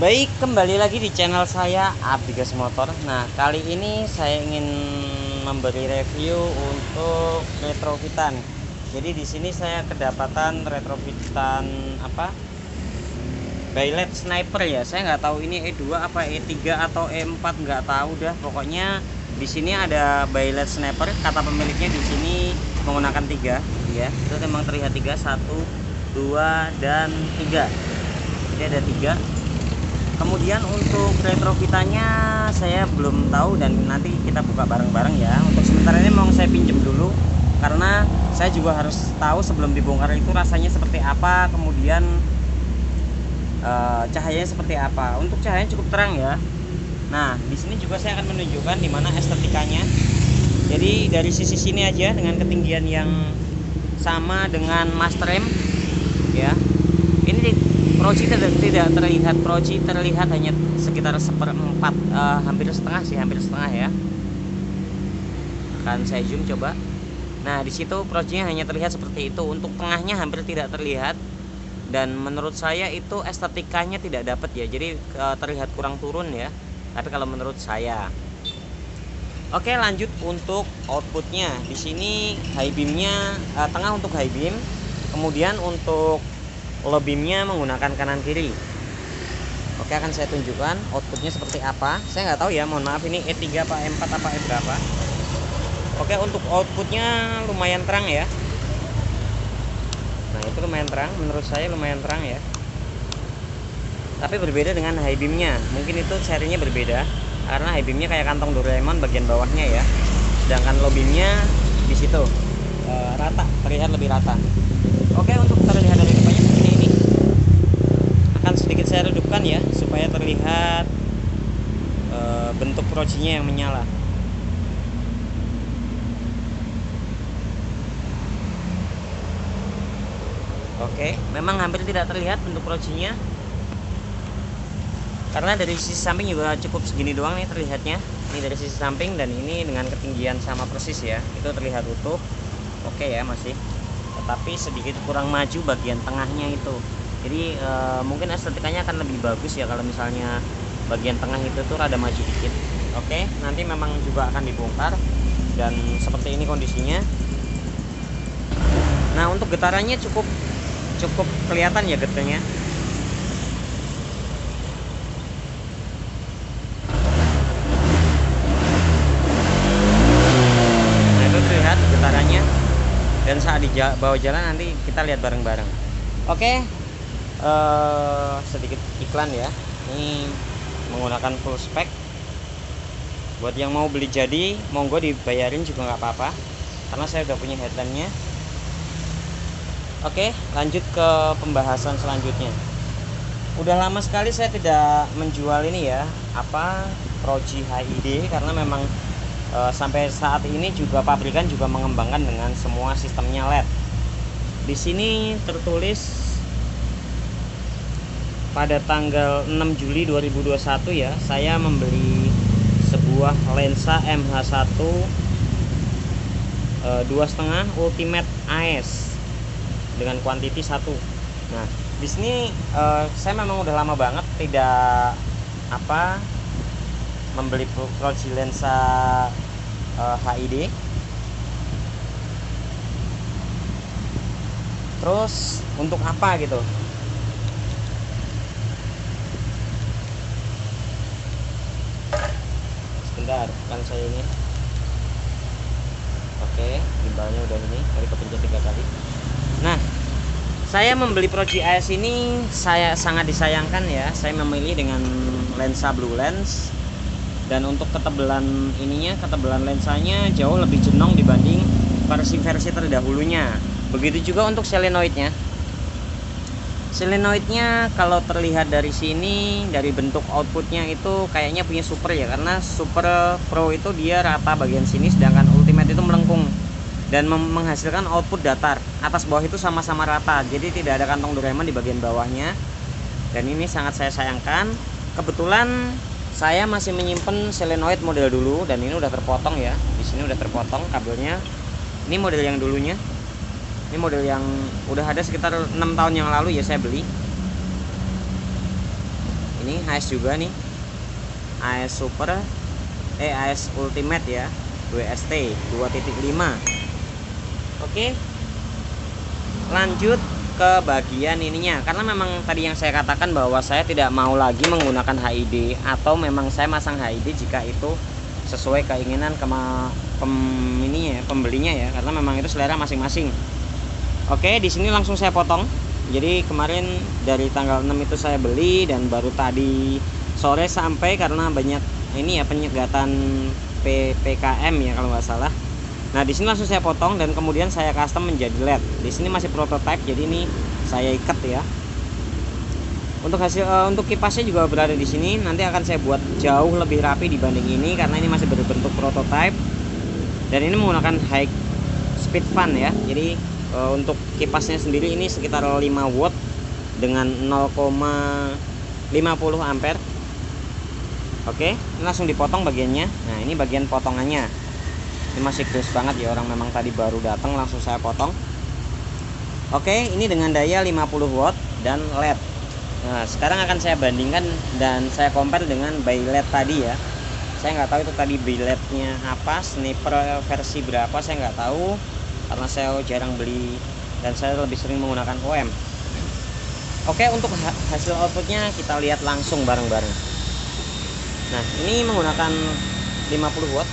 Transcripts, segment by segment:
Baik, kembali lagi di channel saya Abdigas Motor. Nah, kali ini saya ingin memberi review untuk retrofitan. Jadi di sini saya kedapatan retrofitan apa? Baylet Sniper ya. Saya nggak tahu ini E2 apa E3 atau E4, nggak tahu dah. Pokoknya di sini ada Baylet Sniper. Kata pemiliknya di sini menggunakan 3, ya. Itu memang terlihat 3, 1, 2 dan 3. Jadi ada 3. Kemudian untuk retrofitannya saya belum tahu dan nanti kita buka bareng-bareng ya. Untuk sementara ini mau saya pinjam dulu karena saya juga harus tahu sebelum dibongkar itu rasanya seperti apa, kemudian cahayanya seperti apa. Untuk cahayanya cukup terang ya. Nah, di sini juga saya akan menunjukkan di mana estetikanya. Jadi dari sisi sini aja dengan ketinggian yang sama dengan Mastrem ya. Ini Proci tidak terlihat, Proci terlihat hanya sekitar 1/4, hampir setengah sih, hampir setengah ya. Akan saya zoom coba. Nah, di situ Procinya hanya terlihat seperti itu. Untuk tengahnya hampir tidak terlihat. Dan menurut saya itu estetikanya tidak dapat ya. Jadi terlihat kurang turun ya. Tapi kalau menurut saya. Oke, lanjut untuk outputnya. Di sini high beamnya tengah untuk high beam. Kemudian untuk low beamnya menggunakan kanan kiri. Oke, akan saya tunjukkan outputnya seperti apa. Saya nggak tahu ya, mohon maaf ini E3 apa E4 apa E berapa. Oke, untuk outputnya lumayan terang ya. Nah, itu lumayan terang, menurut saya lumayan terang ya. Tapi berbeda dengan high beamnya. Mungkin itu serinya berbeda karena high beamnya kayak kantong Doraemon bagian bawahnya ya. Sedangkan low beamnya di situ rata, terlihat lebih rata. Oke, untuk terlihat dari depannya seperti ini. Akan sedikit saya redupkan ya supaya terlihat bentuk procinya yang menyala. Oke, memang hampir tidak terlihat bentuk procinya karena dari sisi samping juga cukup segini doang nih terlihatnya. Ini dari sisi samping dan ini dengan ketinggian sama persis ya, itu terlihat utuh. Oke ya, masih, tetapi sedikit kurang maju bagian tengahnya itu. Jadi mungkin estetikanya akan lebih bagus ya kalau misalnya bagian tengah itu tuh rada maju dikit. Oke, nanti memang juga akan dibongkar dan seperti ini kondisinya. Nah, untuk getarannya cukup kelihatan ya getarnya. Nah, itu terlihat getarannya. Dan saat di bawah jalan nanti kita lihat bareng-bareng. Oke, sedikit iklan ya. Ini menggunakan full spec. Buat yang mau beli jadi, monggo dibayarin juga nggak apa-apa, karena saya udah punya headlampnya. Oke, lanjut ke pembahasan selanjutnya. Udah lama sekali saya tidak menjual ini ya, Proci HID, karena memang sampai saat ini juga pabrikan juga mengembangkan dengan semua sistemnya LED. Di sini tertulis pada tanggal 6 Juli 2021 ya, saya membeli sebuah lensa MH1 2,5 Ultimate AS dengan kuantiti 1. Nah, di sini saya memang udah lama banget tidak membeli Proci lensa HID. Terus untuk apa gitu? Sebentar, kan saya ini. Oke, gimbalnya udah ini, kali kepencet 3 kali. Nah, saya membeli Proci AS ini saya sangat disayangkan ya. Saya memilih dengan lensa blue lens. Dan untuk ketebalan ketebalan lensanya jauh lebih jenong dibanding versi-versi terdahulunya. Begitu juga untuk selenoidnya. Selenoidnya kalau terlihat dari sini, dari bentuk outputnya itu kayaknya punya Super ya, karena Super Pro itu dia rata bagian sini, sedangkan Ultimate itu melengkung dan menghasilkan output datar. Atas bawah itu sama-sama rata, jadi tidak ada kantong Doraemon di bagian bawahnya. Dan ini sangat saya sayangkan. Kebetulan saya masih menyimpan selenoid model dulu dan ini udah terpotong ya. Di sini udah terpotong kabelnya. Ini model yang dulunya. Ini model yang udah ada sekitar 6 tahun yang lalu ya saya beli. Ini AS juga nih, AS Super, AS Ultimate ya, WST 2.5. Oke, lanjut ke bagian ininya, karena memang tadi yang saya katakan bahwa saya tidak mau lagi menggunakan HID, atau memang saya masang HID jika itu sesuai keinginan pembelinya ya, karena memang itu selera masing-masing. Oke, di sini langsung saya potong. Jadi kemarin dari tanggal 6 itu saya beli, dan baru tadi sore sampai, karena banyak ini ya penyegatan PPKM ya kalau nggak salah. Nah, di sini langsung saya potong dan kemudian saya custom menjadi LED. Di sini masih prototype, jadi ini saya ikat ya. Untuk untuk kipasnya juga berada di sini. Nanti akan saya buat jauh lebih rapi dibanding ini, karena ini masih berbentuk prototype. Dan ini menggunakan high speed fan ya. Jadi untuk kipasnya sendiri ini sekitar 5 watt dengan 0,50 ampere. Oke, ini langsung dipotong bagiannya. Nah, ini bagian potongannya. Ini masih crisp banget ya, orang memang tadi baru datang, langsung saya potong. Oke, ini dengan daya 50 watt dan LED. Nah, sekarang akan saya bandingkan dan saya compare dengan by LED tadi ya. Saya nggak tahu itu tadi by LED-nya apa, sniper versi berapa, saya nggak tahu, karena saya jarang beli dan saya lebih sering menggunakan OM. Oke, untuk hasil outputnya kita lihat langsung bareng-bareng. Nah, ini menggunakan 50 watt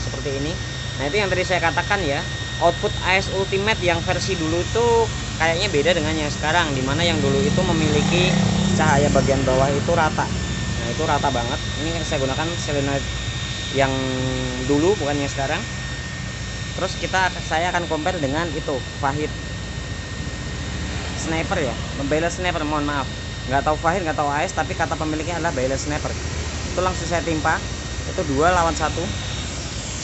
seperti ini. Nah, itu yang tadi saya katakan ya, output AS Ultimate yang versi dulu itu kayaknya beda dengan yang sekarang, dimana yang dulu itu memiliki cahaya bagian bawah itu rata. Nah, itu rata banget. Ini saya gunakan solenoid yang dulu, bukan yang sekarang. Terus saya akan compare dengan itu Fahid Sniper ya, Bayless Sniper, mohon maaf, nggak tahu Fahid, nggak tahu AS, tapi kata pemiliknya adalah Bayless Sniper. Itu langsung saya timpa, itu 2 lawan 1.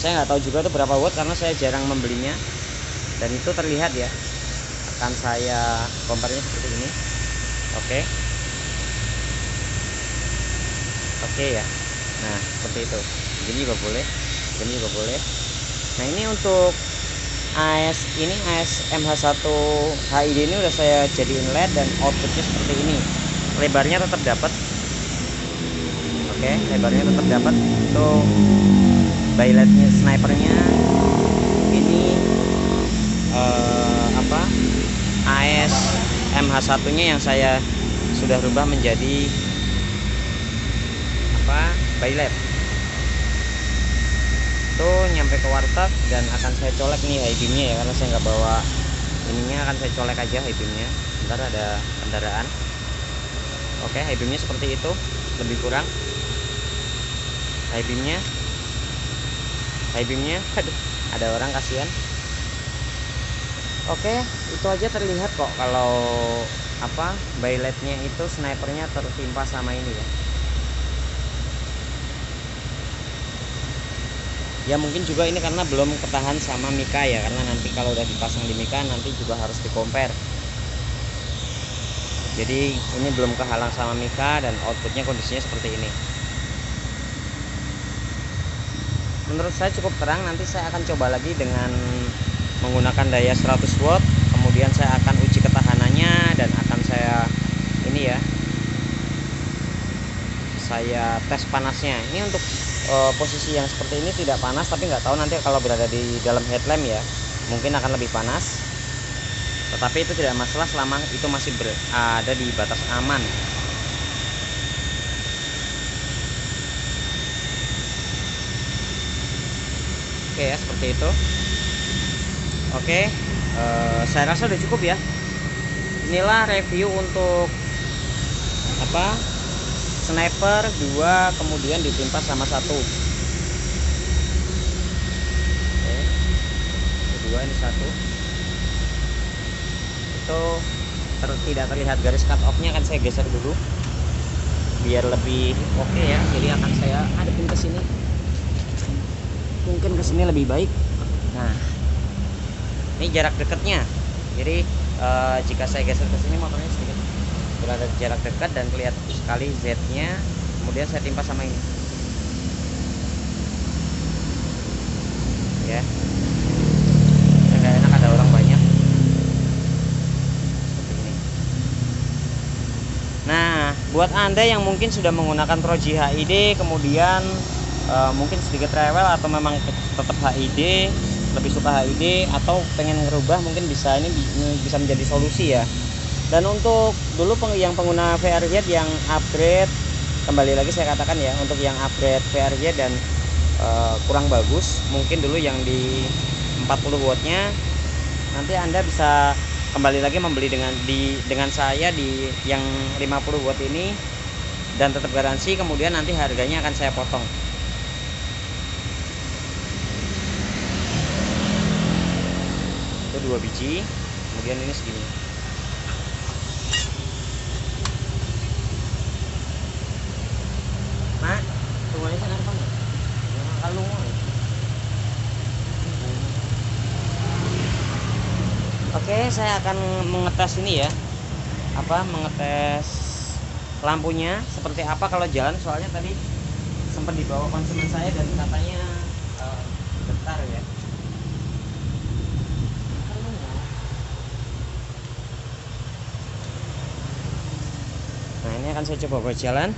Saya nggak tahu juga itu berapa watt karena saya jarang membelinya, dan itu terlihat ya. Akan saya compare seperti ini. Oke ya. Nah, seperti itu. Ini juga boleh, ini juga boleh. Nah, ini untuk AS MH1 HID ini udah saya jadiin LED dan outputnya seperti ini. Lebarnya tetap dapat. Oke, lebarnya tetap dapat. Itu backlightnya, snipernya ini AS MH1 nya yang saya sudah rubah menjadi backlight. Itu nyampe ke warteg dan akan saya colek nih high beamnya ya, karena saya nggak bawa ininya, akan saya colek aja high beamnya. Bentar, ada kendaraan. Oke, high beamnya seperti itu, lebih kurang high beamnya. Aduh, ada orang, kasihan. Oke, itu aja terlihat kok kalau backlightnya itu snipernya tertimpa sama ini ya. Ya mungkin juga ini karena belum ketahan sama mika ya, karena nanti kalau udah dipasang di mika nanti juga harus di compare. Jadi ini belum kehalang sama mika dan outputnya kondisinya seperti ini. Menurut saya cukup terang. Nanti saya akan coba lagi dengan menggunakan daya 100 watt, kemudian saya akan uji ketahanannya dan akan saya saya tes panasnya. Ini untuk posisi yang seperti ini tidak panas, tapi nggak tahu nanti kalau berada di dalam headlamp ya mungkin akan lebih panas, tetapi itu tidak masalah selama itu masih ada di batas aman. Oke ya, seperti itu. Oke, saya rasa udah cukup ya. Inilah review untuk sniper 2 kemudian ditimpa sama 1. Oke, kedua ini 1. Itu tidak terlihat garis cut off nya, akan saya geser dulu biar lebih oke ya. Jadi akan saya hadapin ke sini, mungkin ke sini lebih baik. Nah, ini jarak dekatnya. Jadi jika saya geser ke sini motornya sedikit berada di jarak dekat dan kelihatan sekali Z-nya. Kemudian saya timpa sama ini. Ya. Nggak enak ada orang banyak. Seperti ini. Nah, Buat Anda yang mungkin sudah menggunakan Proji HID, kemudian mungkin sedikit rewel atau memang tetap HID, lebih suka HID atau pengen ngerubah, mungkin ini bisa menjadi solusi ya. Dan untuk dulu yang pengguna VRZ yang upgrade, kembali lagi saya katakan ya, untuk yang upgrade VRZ dan kurang bagus, mungkin dulu yang di 40 wattnya, nanti Anda bisa kembali lagi membeli dengan saya di yang 50 watt ini dan tetap garansi, kemudian nanti harganya akan saya potong. Itu 2 biji, kemudian ini segini. Nah, tungguin sana apa enggak? Kalung. Oke, saya akan mengetes ini ya, mengetes lampunya seperti apa kalau jalan, soalnya tadi sempat dibawa konsumen saya dan katanya getar ya. Nah, ini akan saya coba buat jalan.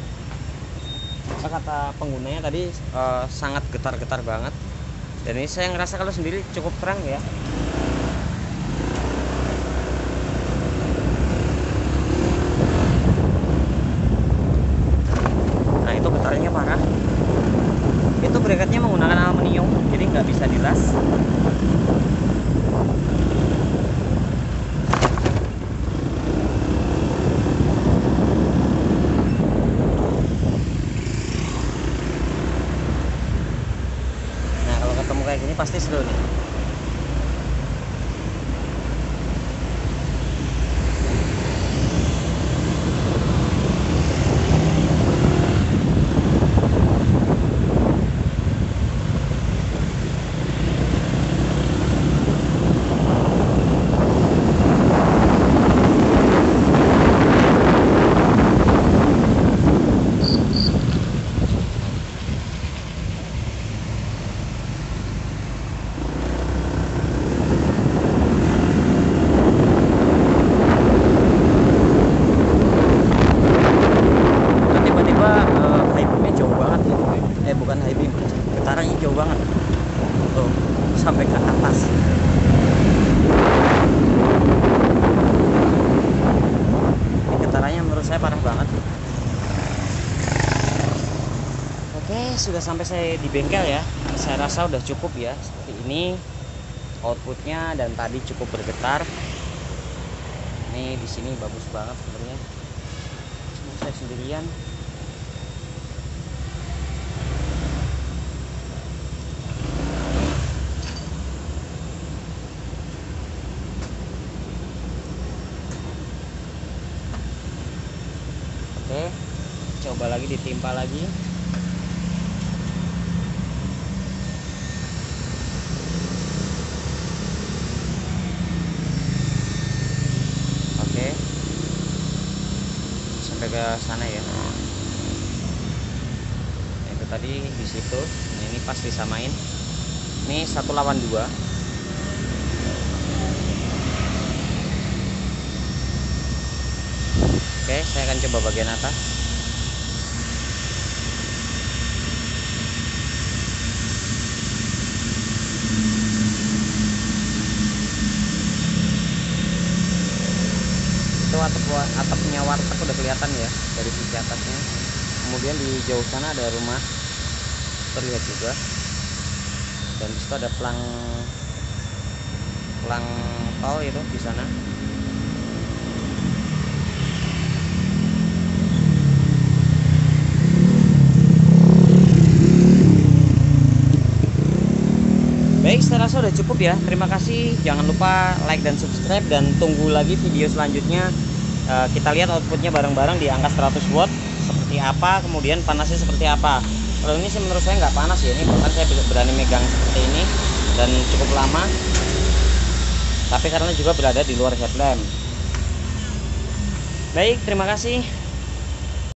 Kata penggunanya tadi sangat getar-getar banget, dan ini saya ngerasa kalau sendiri cukup terang ya. Getarnya parah. Itu bracketnya menggunakan aluminium, jadi nggak bisa dilas. Nah, kalau ketemu kayak gini pasti slow nih. Bukan high beam, getarannya jauh banget tuh, sampai ke atas. Ini getarannya menurut saya parah banget. Oke, sudah sampai saya di bengkel ya. Saya rasa udah cukup ya, seperti ini outputnya, dan tadi cukup bergetar. Ini di sini bagus banget sebenarnya. Cuma saya sendirian. Oke, coba lagi, ditimpa lagi. Oke, sampai ke sana ya. Itu tadi di situ. Nah, ini pas disamain. Ini 1 lawan 2. Oke, saya akan coba bagian atas. Itu atapnya warteg udah kelihatan ya dari sisi atasnya. Kemudian di jauh sana ada rumah terlihat juga, dan di situ ada pelang tol itu di sana. Baik, saya rasa udah cukup ya. Terima kasih. Jangan lupa like dan subscribe, dan tunggu lagi video selanjutnya. Kita lihat outputnya bareng-bareng di angka 100 watt seperti apa, kemudian panasnya seperti apa. Kalau ini sih menurut saya nggak panas ya. Ini bahkan saya berani megang seperti ini dan cukup lama. Tapi karena juga berada di luar headlamp. Baik, terima kasih.